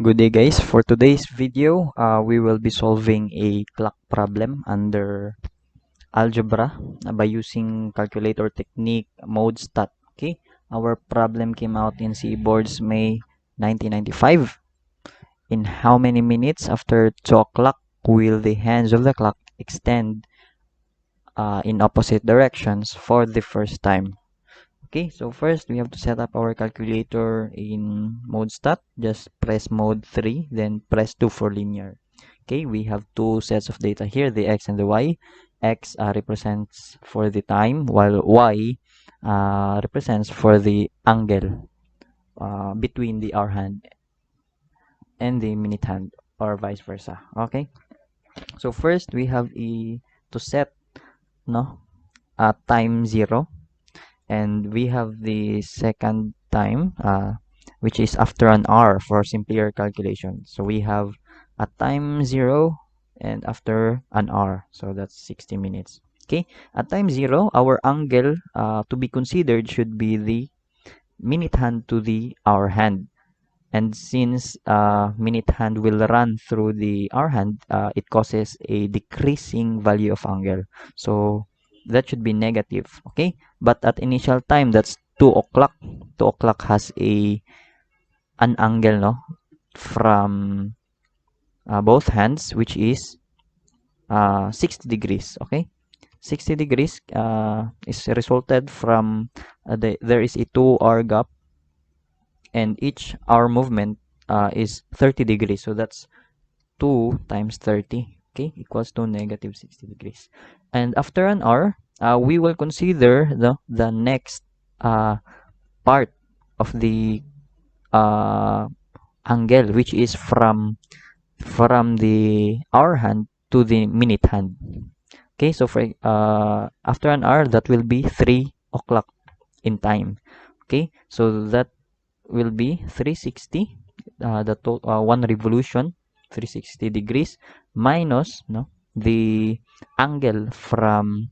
Good day guys. For today's video, we will be solving a clock problem under algebra by using calculator technique mode stat. Okay, our problem came out in CE Boards May 1995. In how many minutes after 2 o'clock will the hands of the clock extend in opposite directions for the first time? Okay, so first we have to set up our calculator in mode stat. Just press mode 3, then press 2 for linear. Okay, we have two sets of data here, the x and the y. X represents for the time, while y represents for the angle between the hour hand and the minute hand, or vice versa. Okay, so first we have to set no time 0, and we have the second time which is after an hour for simpler calculation. So we have a time 0 and after an hour, so that's 60 minutes. Okay, at time 0 our angle to be considered should be the minute hand to the hour hand, and since minute hand will run through the hour hand, it causes a decreasing value of angle, so that should be negative. Okay, but at initial time, that's 2 o'clock. 2 o'clock has an angle no from both hands, which is 60 degrees. Okay, 60 degrees is resulted from there is a 2 hour gap, and each hour movement is 30 degrees, so that's 2 times 30, okay, equals to negative 60 degrees. And after an hour, we will consider the next part of the uh, angle, which is from the hour hand to the minute hand. Okay, so for after an hour, that will be 3 o'clock in time. Okay, so that will be 360, one revolution, 360 degrees, minus the angle from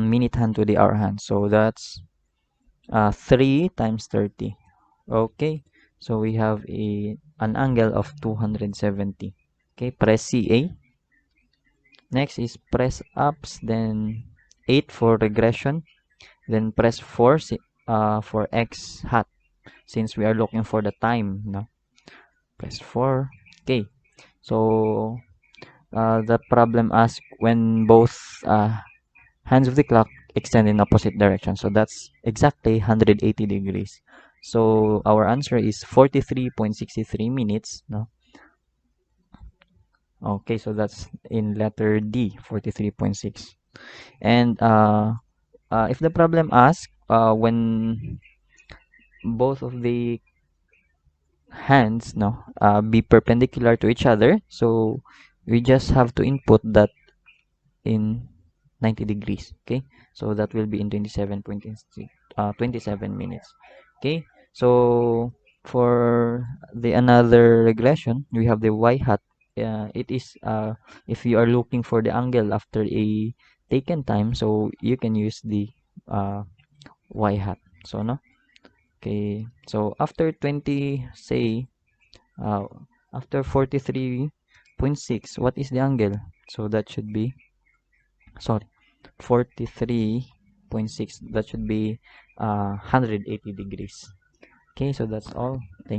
minute hand to the hour hand, so that's 3 times 30. Okay, so we have an angle of 270. Okay, press CA. Next is press ups, then 8 for regression, then press 4 for x hat, since we are looking for the time. Press 4. Okay, so the problem asks when both hands of the clock extend in opposite direction, so that's exactly 180 degrees. So our answer is 43.63 minutes. Okay, so that's in letter D, 43.6. And if the problem asks when both of the hands be perpendicular to each other, so we just have to input that in 90 degrees. Okay, so that will be in 27 minutes. Okay, so for the another regression, we have the y hat. It is if you are looking for the angle after a taken time, so you can use the y hat. So okay, so after 20, say after 43.6, what is the angle? So that should be, sorry, 43.6, that should be 180 degrees. Okay, so that's all. Thank